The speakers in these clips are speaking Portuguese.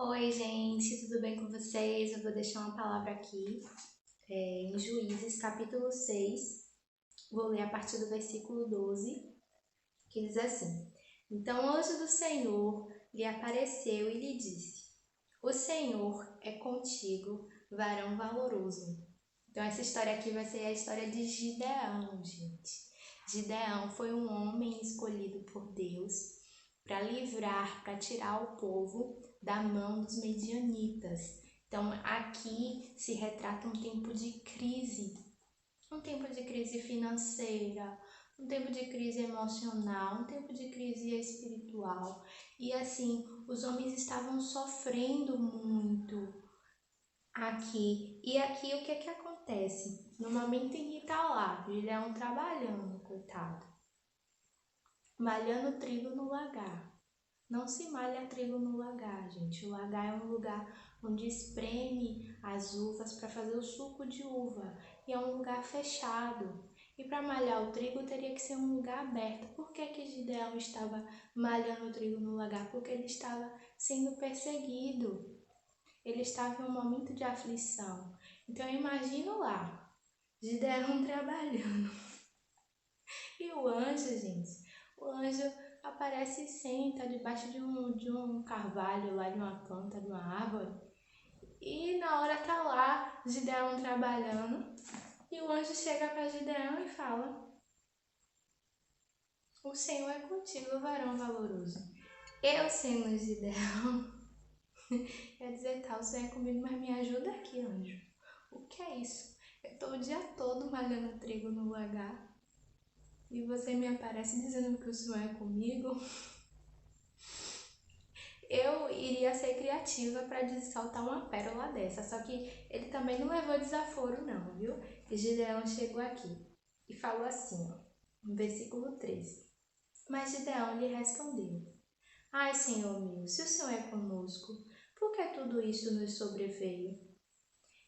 Oi, gente, tudo bem com vocês? Eu vou deixar uma palavra aqui em Juízes, capítulo 6. Vou ler a partir do versículo 12, que diz assim: Então o anjo do Senhor lhe apareceu e lhe disse: O Senhor é contigo, varão valoroso. Então essa história aqui vai ser a história de Gideão, gente. Gideão foi um homem escolhido por Deus para livrar, para tirar o povo da mão dos medianitas. Então aqui se retrata um tempo de crise financeira, um tempo de crise emocional, um tempo de crise espiritual. E assim, os homens estavam sofrendo muito aqui. E aqui o que que acontece? No momento em que tá lá, Gideão trabalhando, coitado, malhando trigo no lagar. Não se malha trigo no lagar, gente. O lagar é um lugar onde espreme as uvas para fazer o suco de uva. E é um lugar fechado. E para malhar o trigo teria que ser um lugar aberto. Por que que Gideão estava malhando o trigo no lagar? Porque ele estava sendo perseguido. Ele estava em um momento de aflição. Então eu imagino lá, Gideão trabalhando. E o anjo, gente, o anjo aparece e senta debaixo de um carvalho, lá de uma planta, de uma árvore. E na hora tá lá, Gideão trabalhando. E o anjo chega para Gideão e fala: O Senhor é contigo, varão valoroso. Eu sendo Gideão, quer dizer, tá, o Senhor é comigo, mas me ajuda aqui, anjo. O que é isso? Eu tô o dia todo malhando trigo no lagar. E você me aparece dizendo que o Senhor é comigo? Eu iria ser criativa para soltar uma pérola dessa, só que ele também não levou desaforo não, viu? E Gideão chegou aqui e falou assim, ó, no versículo 13. Mas Gideão lhe respondeu: Ai, Senhor meu, se o Senhor é conosco, por que tudo isso nos sobreveio?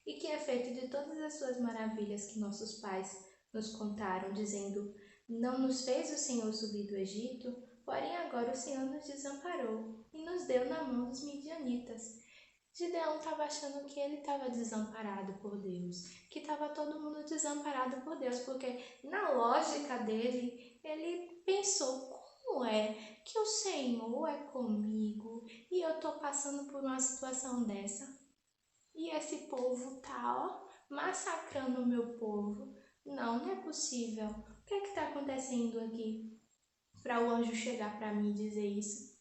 E que é feito de todas as suas maravilhas que nossos pais nos contaram, dizendo: Não nos fez o Senhor subir do Egito, porém agora o Senhor nos desamparou e nos deu na mão dos midianitas. Gideão estava achando que ele estava desamparado por Deus, que estava todo mundo desamparado por Deus, porque na lógica dele, ele pensou: como é que o Senhor é comigo e eu estou passando por uma situação dessa? E esse povo tá, ó, massacrando o meu povo. Não, não é possível. O que é que tá acontecendo aqui? Para o anjo chegar para mim e dizer isso.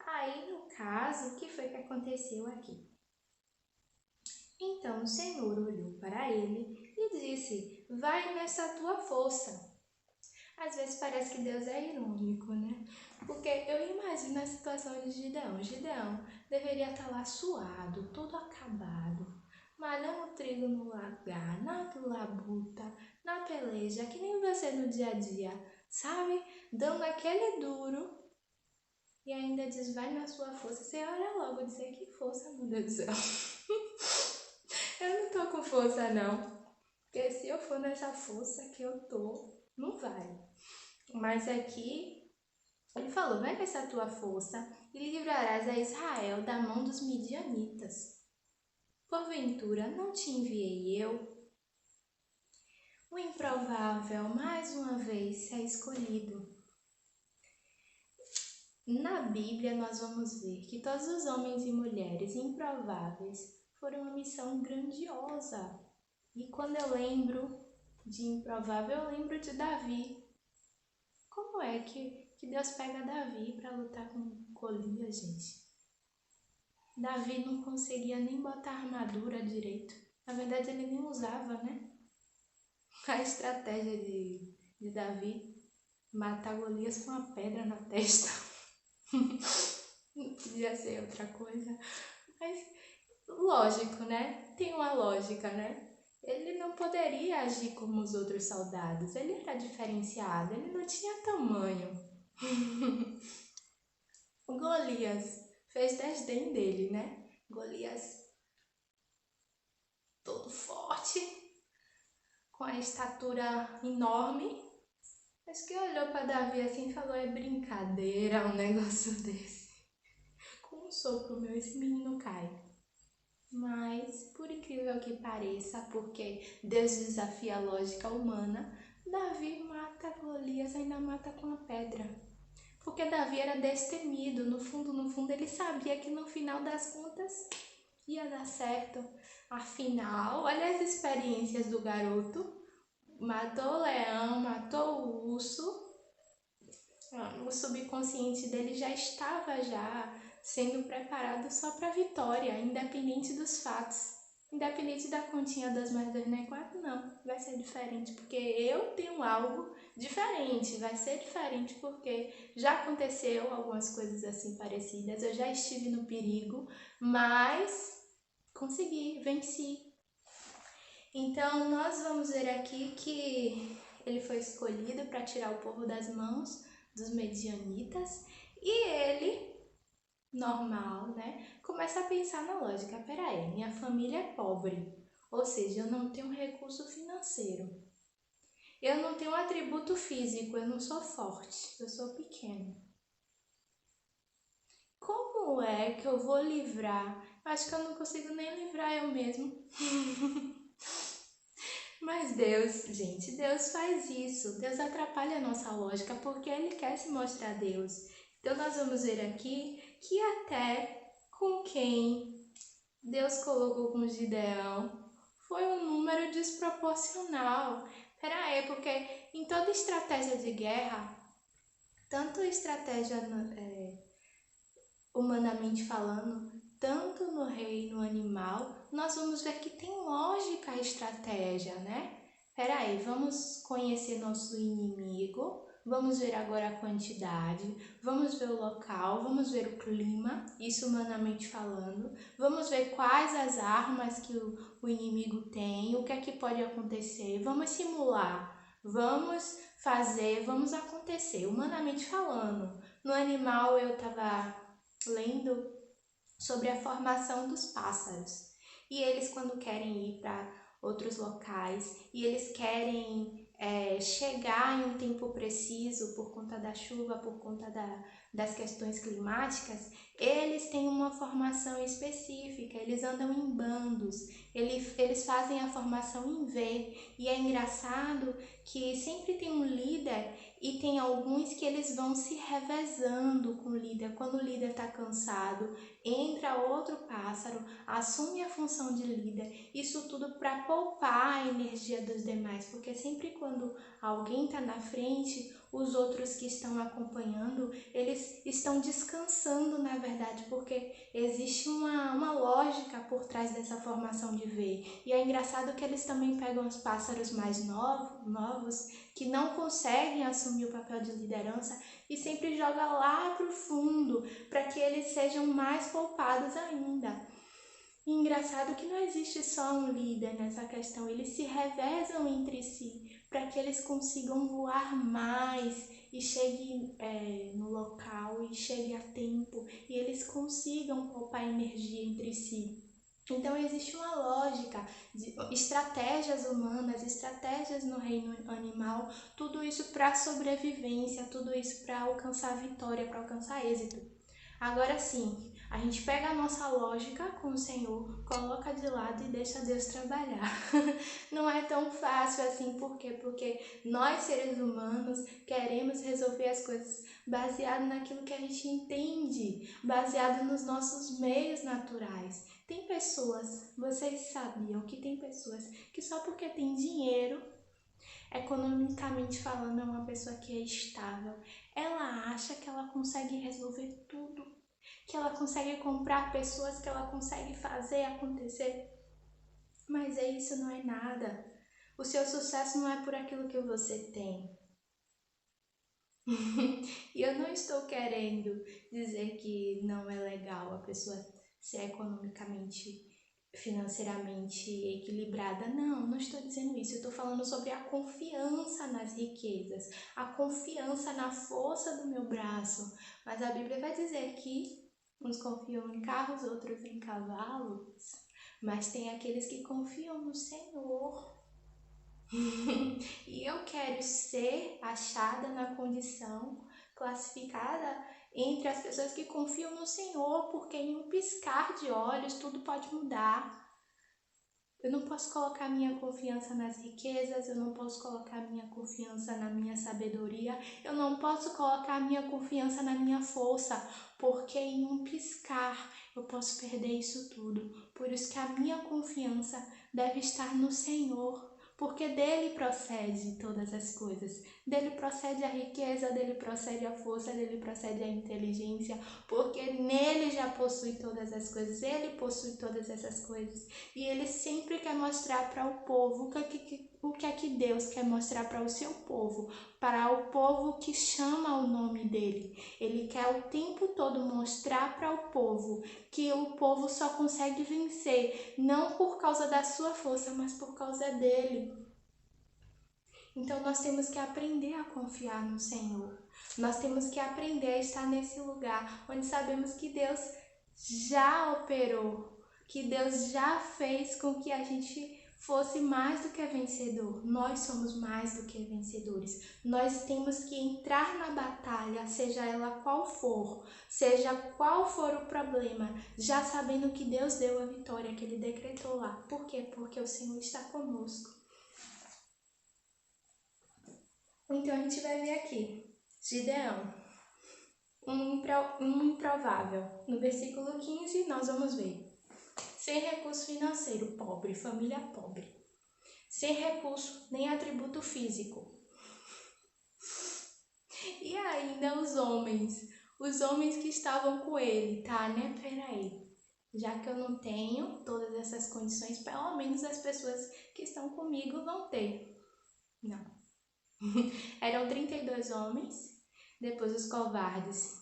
Aí, no caso, o que foi que aconteceu aqui? Então o Senhor olhou para ele e disse: Vai nessa tua força. Às vezes parece que Deus é irônico, né? Porque eu imagino a situação de Gideão. Gideão deveria estar lá suado, todo acabado, malhando trigo no lagar, na labuta, na peleja, que nem você no dia a dia, sabe? Dando aquele duro e ainda diz, vai na sua força. Você olha logo e diz, que força, meu Deus do céu. Eu não tô com força, não. Porque se eu for nessa força que eu tô, não vai. Mas aqui ele falou, vai com essa tua força e livrarás a Israel da mão dos midianitas. Porventura não te enviei eu? O improvável mais uma vez é escolhido. Na Bíblia nós vamos ver que todos os homens e mulheres improváveis foram uma missão grandiosa. E quando eu lembro de improvável, eu lembro de Davi. Como é que Deus pega Davi para lutar com Golias, gente? Davi não conseguia nem botar armadura direito. Na verdade, ele nem usava, né? A estratégia de Davi, matar Golias com uma pedra na testa. Não podia ser outra coisa. Mas, lógico, né? Tem uma lógica, né? Ele não poderia agir como os outros soldados. Ele era diferenciado, ele não tinha tamanho. Golias fez desdém dele, né? Golias todo forte, com a estatura enorme, Acho que olhou para Davi assim e falou: é brincadeira um negócio desse. Com um sopro meu, esse menino cai. Mas, por incrível que pareça, porque Deus desafia a lógica humana, Davi mata Golias, ainda mata com a pedra. Porque Davi era destemido, no fundo, ele sabia que no final das contas ia dar certo. Afinal, olha as experiências do garoto. Matou o leão, matou o urso. O subconsciente dele já estava já sendo preparado só para a vitória, independente dos fatos. Independente da continha das mais 264, não. Vai ser diferente, porque eu tenho algo diferente. Vai ser diferente porque já aconteceu algumas coisas assim parecidas. Eu já estive no perigo, mas consegui, venci. Então, nós vamos ver aqui que ele foi escolhido para tirar o povo das mãos dos medianitas e ele, normal, né, começa a pensar na lógica. Peraí, minha família é pobre, ou seja, eu não tenho recurso financeiro. Eu não tenho atributo físico, eu não sou forte, eu sou pequeno. Como é que eu vou livrar? Acho que eu não consigo nem livrar eu mesmo. Mas Deus, gente, Deus faz isso. Deus atrapalha a nossa lógica porque Ele quer se mostrar Deus. Então nós vamos ver aqui que até com quem Deus colocou com Gideão foi um número desproporcional. Peraí, porque em toda estratégia de guerra, tanto estratégia humanamente falando, tanto no reino animal, nós vamos ver que tem lógica a estratégia, né? Peraí, vamos conhecer nosso inimigo, vamos ver agora a quantidade, vamos ver o local, vamos ver o clima, isso humanamente falando, vamos ver quais as armas que o inimigo tem, o que é que pode acontecer, vamos simular, vamos fazer, vamos acontecer, humanamente falando. No animal eu estava lendo sobre a formação dos pássaros. E eles, quando querem ir para outros locais e eles querem chegar em um tempo preciso por conta da chuva, por conta das questões climáticas, eles têm uma formação específica, eles andam em bandos, eles fazem a formação em V. E é engraçado que sempre tem um líder e tem alguns que eles vão se revezando com o líder. Quando o líder está cansado, entra outro pássaro, assume a função de líder. Isso tudo para poupar a energia dos demais, porque sempre quando alguém está na frente, os outros que estão acompanhando, eles estão descansando, na verdade, porque existe uma lógica por trás dessa formação de V. E é engraçado que eles também pegam os pássaros mais novos que não conseguem assumir o papel de liderança e sempre joga lá para o fundo para que eles sejam mais poupados ainda. E engraçado que não existe só um líder nessa questão, eles se revezam entre si para que eles consigam voar mais e cheguem no local e cheguem a tempo e eles consigam poupar energia entre si. Então existe uma lógica, de estratégias humanas, estratégias no reino animal, tudo isso para sobrevivência, tudo isso para alcançar vitória, para alcançar êxito. Agora sim, a gente pega a nossa lógica com o Senhor, coloca de lado e deixa Deus trabalhar. Não é tão fácil assim, por quê? Porque nós, seres humanos, queremos resolver as coisas baseado naquilo que a gente entende, baseado nos nossos meios naturais. Tem pessoas, vocês sabiam que tem pessoas que só porque tem dinheiro, economicamente falando, é uma pessoa que é estável, ela acha que ela consegue resolver tudo, que ela consegue comprar pessoas, que ela consegue fazer acontecer. Mas isso não é nada. O seu sucesso não é por aquilo que você tem. E eu não estou querendo dizer que não é legal a pessoa ser economicamente, financeiramente equilibrada. Não, não estou dizendo isso. Eu estou falando sobre a confiança nas riquezas, a confiança na força do meu braço. Mas a Bíblia vai dizer que uns confiam em carros, outros em cavalos. Mas tem aqueles que confiam no Senhor. E eu quero ser achada na condição classificada entre as pessoas que confiam no Senhor, porque em um piscar de olhos tudo pode mudar. Eu não posso colocar minha confiança nas riquezas, eu não posso colocar minha confiança na minha sabedoria, eu não posso colocar minha confiança na minha força, porque em um piscar eu posso perder isso tudo. Por isso que a minha confiança deve estar no Senhor, porque dele procede todas as coisas. Dele procede a riqueza, dele procede a força, dele procede a inteligência, porque nele já possui todas as coisas, ele possui todas essas coisas. E ele sempre quer mostrar para o povo o que é que Deus quer mostrar para o seu povo, para o povo que chama o nome dele. Ele quer o tempo todo mostrar para o povo que o povo só consegue vencer, não por causa da sua força, mas por causa dele. Então nós temos que aprender a confiar no Senhor. Nós temos que aprender a estar nesse lugar onde sabemos que Deus já operou, que Deus já fez com que a gente fosse mais do que vencedor. Nós somos mais do que vencedores. Nós temos que entrar na batalha, seja ela qual for, seja qual for o problema, já sabendo que Deus deu a vitória, que Ele decretou lá. Por quê? Porque o Senhor está conosco. Então a gente vai ver aqui, Gideão, um improvável. No versículo 15 nós vamos ver. Sem recurso financeiro, pobre, família pobre. Sem recurso nem atributo físico. E ainda os homens que estavam com ele, tá, né? Peraí, já que eu não tenho todas essas condições, pelo menos as pessoas que estão comigo vão ter. Não. Eram 32 homens, depois os covardes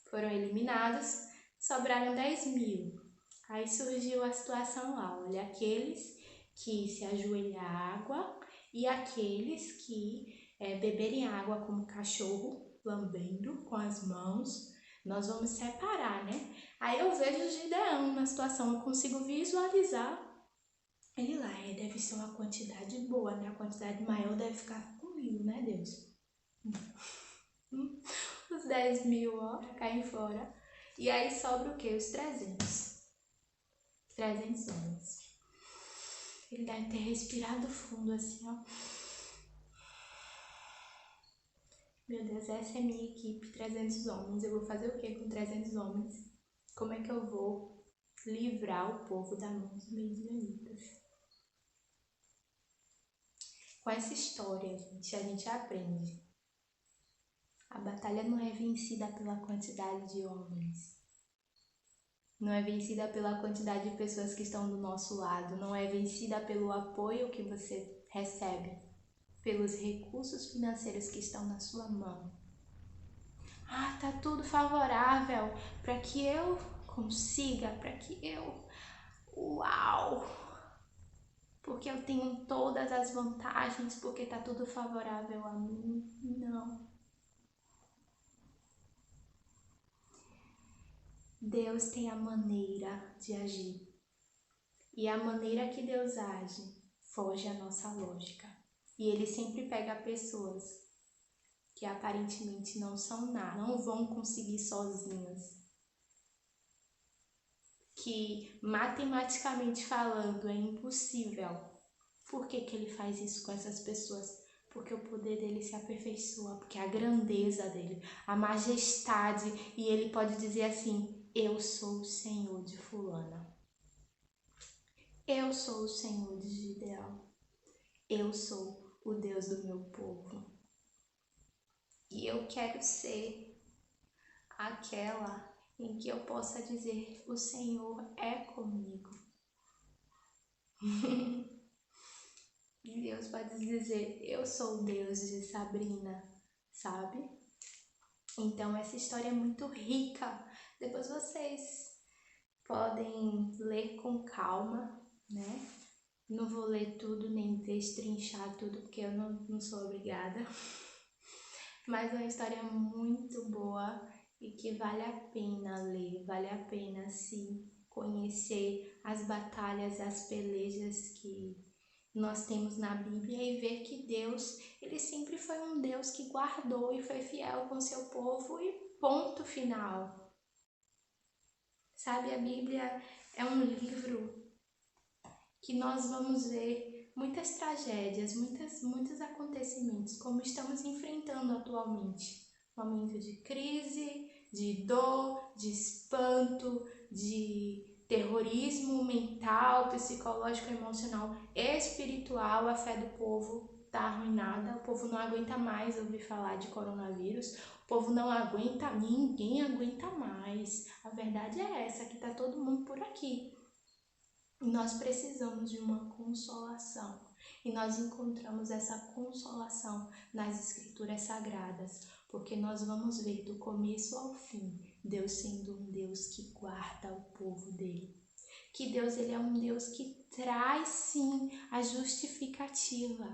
foram eliminados, sobraram 10.000. Aí surgiu a situação lá, olha, aqueles que se ajoelham à água e aqueles que beberem água como cachorro, lambendo com as mãos. Nós vamos separar, né? Aí eu vejo o Gideão na situação, eu consigo visualizar ele lá. Deve ser uma quantidade boa, né? A quantidade maior deve ficar comigo, né, Deus? Os 10.000, ó, caem fora. E aí sobra o quê? Os 300. 300 homens. Ele deve ter respirado fundo assim, ó. Meu Deus, essa é a minha equipe, 300 homens. Eu vou fazer o que com 300 homens? Como é que eu vou livrar o povo da mão dos midianitas? Com essa história, gente, a gente aprende. A batalha não é vencida pela quantidade de homens. Não é vencida pela quantidade de pessoas que estão do nosso lado. Não é vencida pelo apoio que você recebe, pelos recursos financeiros que estão na sua mão. Ah, tá tudo favorável para que eu consiga, para que eu... Uau! Porque eu tenho todas as vantagens, porque tá tudo favorável a mim. Não. Deus tem a maneira de agir. E a maneira que Deus age foge à nossa lógica. E Ele sempre pega pessoas que aparentemente não são nada, não vão conseguir sozinhas. Que matematicamente falando é impossível. Por que Ele faz isso com essas pessoas? Porque o poder dele se aperfeiçoa, porque a grandeza dele, a majestade, e ele pode dizer assim: eu sou o Senhor de fulana. Eu sou o Senhor de Gideão. Eu sou o Deus do meu povo. E eu quero ser aquela em que eu possa dizer: o Senhor é comigo. E Deus pode dizer: eu sou o Deus de Sabrina, sabe? Então essa história é muito rica. Depois vocês podem ler com calma, né? Não vou ler tudo, nem destrinchar tudo, porque eu não sou obrigada. Mas é uma história muito boa e que vale a pena ler, vale a pena se conhecer as batalhas, as pelejas que nós temos na Bíblia e ver que Deus, ele sempre foi um Deus que guardou e foi fiel com seu povo e ponto final. Sabe, a Bíblia é um livro que nós vamos ver muitas tragédias, muitos acontecimentos, como estamos enfrentando atualmente. Momento de crise, de dor, de espanto, de terrorismo mental, psicológico, emocional, espiritual. A fé do povo está arruinada, o povo não aguenta mais ouvir falar de coronavírus, o povo não aguenta, ninguém aguenta mais. A verdade é essa, que está todo mundo por aqui. Nós precisamos de uma consolação e nós encontramos essa consolação nas Escrituras Sagradas, porque nós vamos ver do começo ao fim Deus sendo um Deus que guarda o povo dele. Que Deus, ele é um Deus que traz sim a justificativa.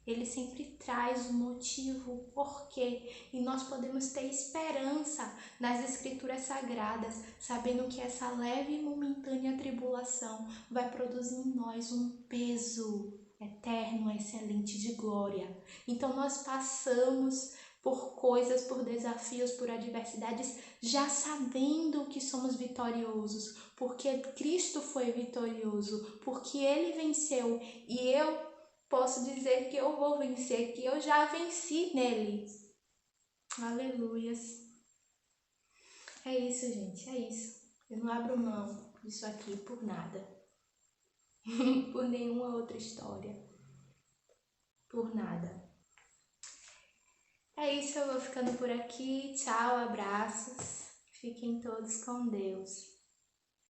Ele sempre traz o motivo, o porquê, e nós podemos ter esperança nas Escrituras Sagradas, sabendo que essa leve e momentânea tribulação vai produzir em nós um peso eterno, excelente de glória. Então nós passamos por coisas, por desafios, por adversidades, já sabendo que somos vitoriosos, porque Cristo foi vitorioso, porque Ele venceu, e eu posso dizer que eu vou vencer, que eu já venci nele. Aleluias. É isso, gente, é isso. Eu não abro mão disso aqui por nada. Por nenhuma outra história. Por nada. É isso, eu vou ficando por aqui. Tchau, abraços. Fiquem todos com Deus.